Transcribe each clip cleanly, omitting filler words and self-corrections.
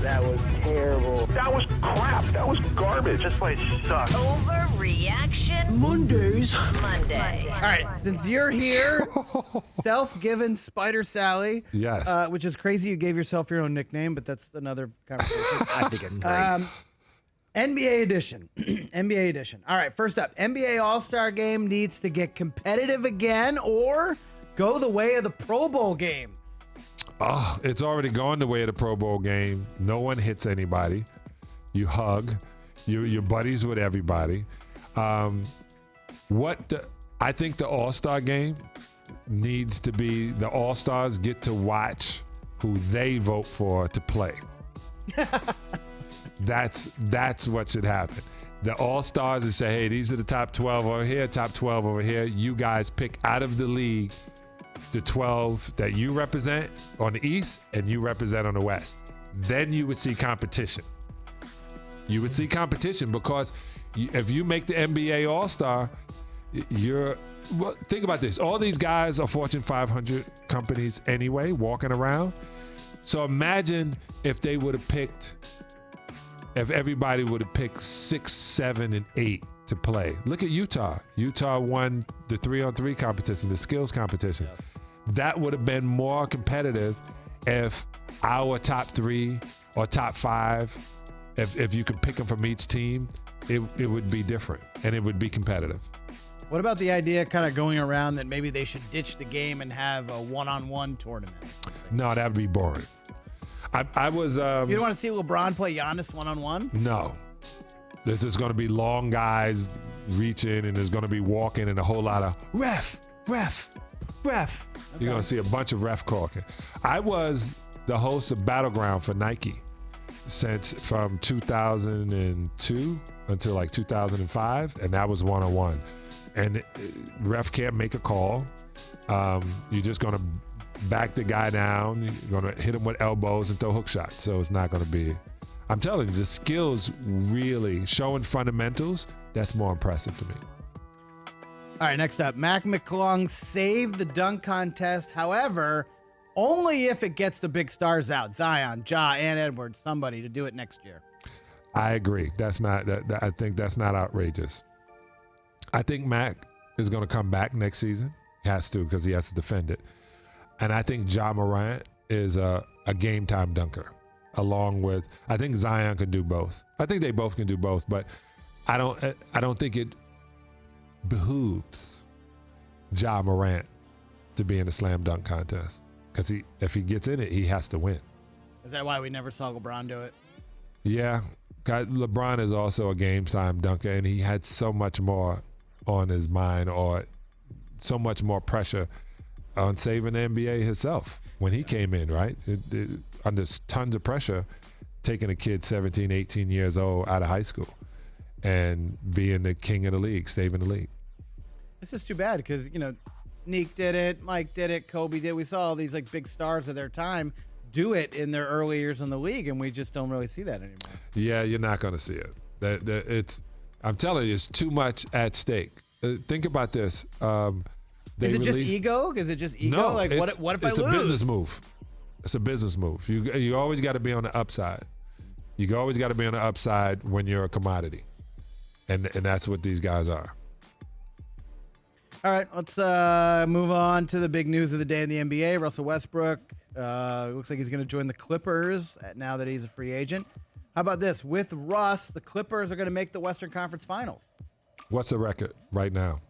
That was terrible. That was crap. That was garbage. This place sucks. Overreaction Monday. All right, since you're here, self-given Spider Sally. Yes. Which is crazy you gave yourself your own nickname, but that's another conversation. I think it's great. NBA edition. NBA edition. All right, first up, NBA AllStar Game needs to get competitive again or go the way of the Pro Bowl games. Oh, it's already gone the way of the Pro Bowl game. No one hits anybody. You hug. You're buddies with everybody. I think the All-Star Game needs to be the All-Stars get to watch who they vote for to play. That's what should happen. The All-Stars would say, hey, these are the top 12 over here, top 12 over here. You guys pick out of the league the 12 that you represent on the East and you represent on the West. Then you would see competition. You would see competition because if you make the NBA All-Star, think about this. All these guys are Fortune 500 companies anyway, walking around. So imagine if they would have picked, if everybody would have picked 6, 7, and 8 to play. Look at Utah. Utah won the 3-on-3 competition, the skills competition. Yeah. That would have been more competitive if our top 3 or top 5, if you could pick them from each team, it would be different and it would be competitive. What about the idea kind of going around that maybe they should ditch the game and have a one-on-one tournament? No, that would be boring. I was. You don't want to see LeBron play Giannis one-on-one? No. There's just going to be long guys reaching and there's going to be walking and a whole lot of ref. Okay. You're going to see a bunch of ref talking. I was the host of Battleground for Nike from 2002 until like 2005, and that was one-on-one. And ref can't make a call. You're just going to back the guy down. You're going to hit him with elbows and throw hook shots. So it's not going to be, I'm telling you, the skills really showing fundamentals, that's more impressive to me. All right, next up, Mac McClung saved the dunk contest. However, only if it gets the big stars out, Zion, Ja, and Edwards, somebody to do it next year. I agree. That's not. I think that's not outrageous. I think Mac is going to come back next season. He has to because he has to defend it. And I think Ja Morant is a game time dunker. Along with, I think Zion can do both. I think they both can do both, but I don't think it behooves Ja Morant to be in the slam dunk contest because if he gets in it, he has to win. Is that why we never saw LeBron do it? Yeah, LeBron is also a game time dunker, and he had so much more on his mind or so much more pressure on saving the NBA himself when he came in, right? Under tons of pressure, taking a kid 17, 18 years old out of high school and being the king of the league, saving the league. This is too bad because, Neek did it, Mike did it, Kobe did. We saw all these like big stars of their time do it in their early years in the league, and we just don't really see that anymore. Yeah, you're not going to see it. I'm telling you, it's too much at stake. Think about this. Is it just ego? Is it just ego? No, like what if I lose? It's a business move. It's a business move. You always got to be on the upside. You always got to be on the upside when you're a commodity, and that's what these guys are. All right, let's move on to the big news of the day in the NBA. Russell Westbrook looks like he's going to join the Clippers now that he's a free agent. How about this? With Russ, the Clippers are going to make the Western Conference Finals. What's the record right now?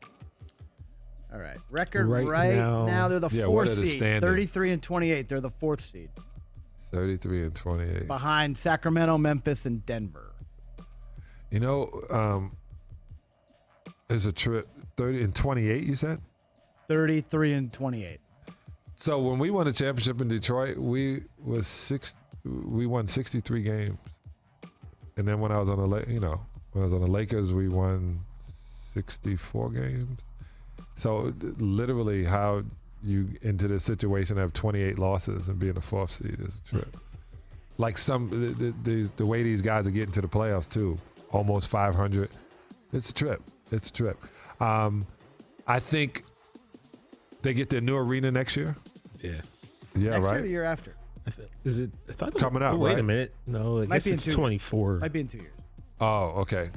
All right. Record right now they're the fourth seed. Standing? 33-28. They're the fourth seed. 33-28. Behind Sacramento, Memphis, and Denver. There's a trip 30-28, you said? 33-28. So when we won a championship in Detroit, we won 63 games. And then when I was on the Lakers, we won 64 games. So literally how you into this situation have 28 losses and be in the fourth seed is a trip. Like the way these guys are getting to the playoffs too, almost 500. It's a trip. I think they get their new arena next year. Yeah. Next right. year or the year after? Is it? I thought Coming up, Wait right? a minute. No, I Might guess be in it's 2 24. Might be in 2 years. Oh, okay.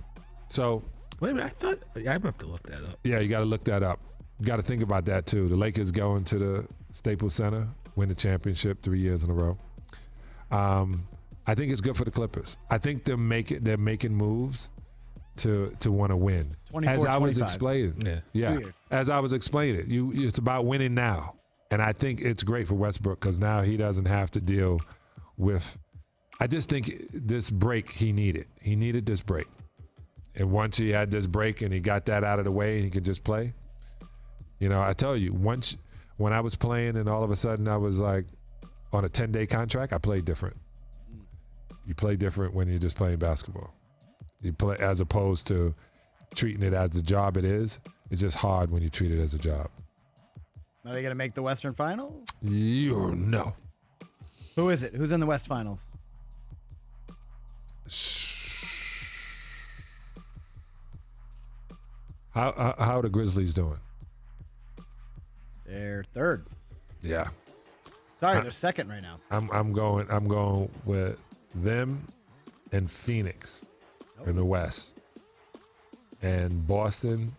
So, Wait a minute. I thought I have to look that up. yeah, you got to look that up. You got to think about that too. The Lakers going to the Staples Center, win the championship 3 years in a row. I think it's good for the Clippers. I think they're making moves to want to win. 24, As I was 25. explaining, Yeah. 2 years. As I was explaining, it's about winning now, and I think it's great for Westbrook because now he doesn't have to deal with. I just think this break he needed. He needed this break, and once he had this break and he got that out of the way, he could just play. You know, I tell you, when I was playing and all of a sudden I was like on a 10-day contract, I played different. You play different when you're just playing basketball. You play as opposed to treating it as the job it is. It's just hard when you treat it as a job. Are they going to make the Western Finals? You know. Who is it? Who's in the West Finals? How are the Grizzlies doing? They're third. Yeah. Sorry, they're second right now. I'm going with them and Phoenix in the West, and Boston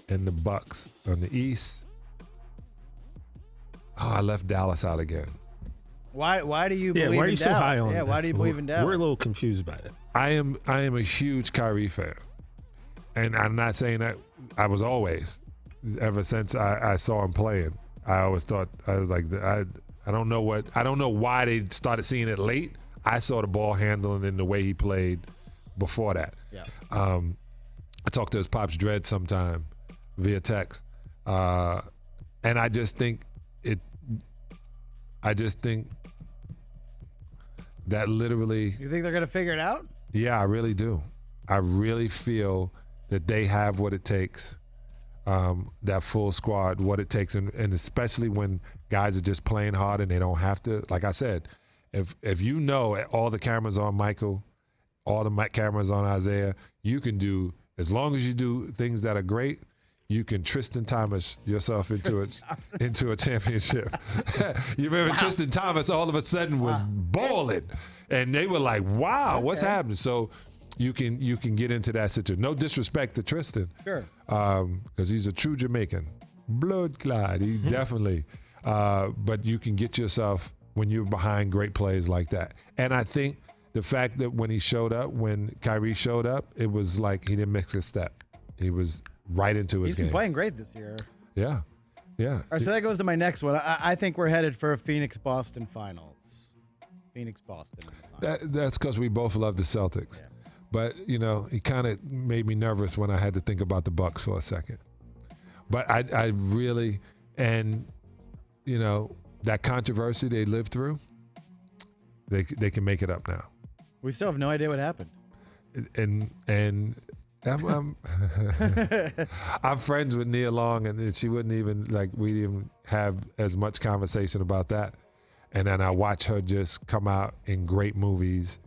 and the Bucks on the East. Oh, I left Dallas out again. Why do you Yeah, believe why are in you so Dallas? high on? Yeah, why do you believe in Dallas? We're a little confused by that. I am a huge Kyrie fan, and I'm not saying that I was always. Ever since I saw him playing, I always thought I was like I don't know why they started seeing it late. I saw the ball handling and the way he played before that. Yeah. I talked to his pops Dredd sometime via text, and I just think that literally. You think they're going to figure it out? Yeah, I really do. I really feel that they have what it takes, that full squad, what it takes, and especially when guys are just playing hard and they don't have to. Like I said, if you know all the cameras on Michael, all the cameras on Isaiah, you can do, as long as you do things that are great, you can Tristan Thomas yourself into a championship. You remember Tristan Thomas all of a sudden was balling, and they were like, "Wow, what's happening?" So you can get into that situation. No disrespect to Tristan, Sure. because he's a true Jamaican, blood clot. He definitely. But you can get yourself when you're behind great plays like that, and I think the fact that when Kyrie showed up, it was like he didn't mix a step. He was right into his He's game. been playing great this year. Yeah. All right, so that goes to my next one. I think we're headed for a Phoenix-Boston Finals. Phoenix-Boston. That's because we both love the Celtics. Yeah. But, he kind of made me nervous when I had to think about the Bucks for a second. But I really, and, that controversy they lived through, they can make it up now. We still have no idea what happened. And I'm friends with Nia Long, and she wouldn't even we didn't have as much conversation about that. And then I watch her just come out in great movies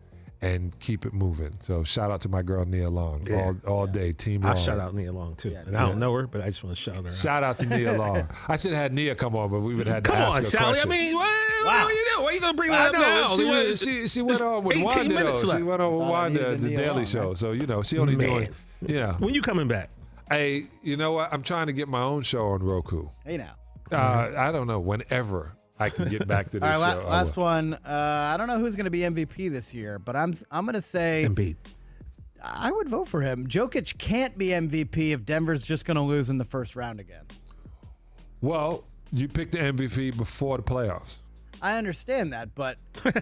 and keep it moving. So shout out to my girl Nia Long, all day, Team Long. I'll shout out Nia Long too, and I don't know her, but I just want to shout her out. Shout out to Nia Long. I should have had Nia come on, but we would have had to Come ask on, her Sally. questions. I mean, what are you doing? Why are you gonna bring I that up now? know. She went on with 18 Wanda, minutes though. left. She went on with Thought I Wanda, needed the Nia Daily Long, Show. man. So, she only doing, When you coming back? Hey, you know what? I'm trying to get my own show on Roku. Hey, now. I don't know. Whenever I can get back to this All right, show. last one. I don't know who's going to be MVP this year, but I'm going to say Embiid. I would vote for him. Jokic can't be MVP if Denver's just going to lose in the first round again. Well, you picked the MVP before the playoffs. I understand that, but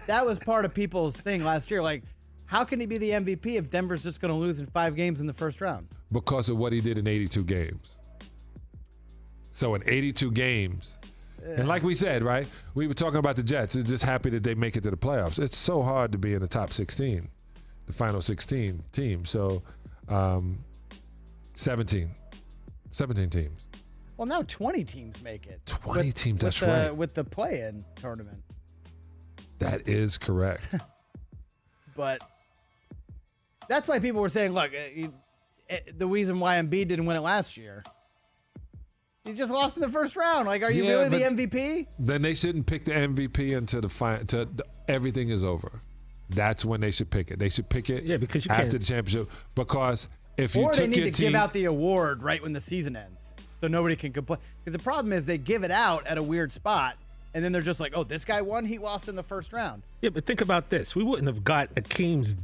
that was part of people's thing last year. Like, how can he be the MVP if Denver's just going to lose in 5 games in the first round? Because of what he did in 82 games. So in 82 games, and like we said, right, we were talking about the Jets. They're just happy that they make it to the playoffs. It's so hard to be in the top 16, the final 16 team. So 17 teams. Well, now 20 teams make it. 20 teams, that's right. With the play-in tournament. That is correct. But that's why people were saying, look, the reason why Embiid didn't win it last year He just lost in the first round. Like, are you Yeah, really the but MVP? Then they shouldn't pick the MVP until everything is over. That's when they should pick it. They should pick it because you after can't. the championship. Because if you Or took they need your to team, give out the award right when the season ends, so nobody can complain. Because the problem is they give it out at a weird spot, and then they're just like, "Oh, this guy won. He lost in the first round." Yeah, but think about this. We wouldn't have got Akeem's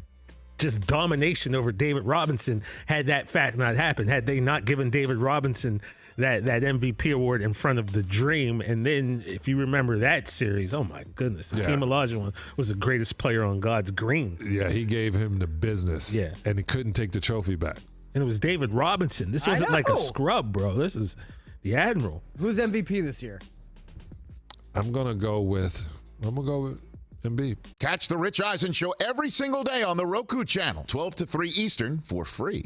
just domination over David Robinson had that fact not happened. Had they not given David Robinson that MVP award in front of the Dream. And then if you remember that series, oh my goodness, Akeem Olajuwon was the greatest player on God's green. Yeah, he gave him the business. Yeah. And he couldn't take the trophy back. And it was David Robinson. This wasn't like a scrub, bro. This is the Admiral. Who's MVP this year? I'm gonna go with Embiid. Catch the Rich Eisen Show every single day on the Roku channel, 12 to 3 Eastern, for free.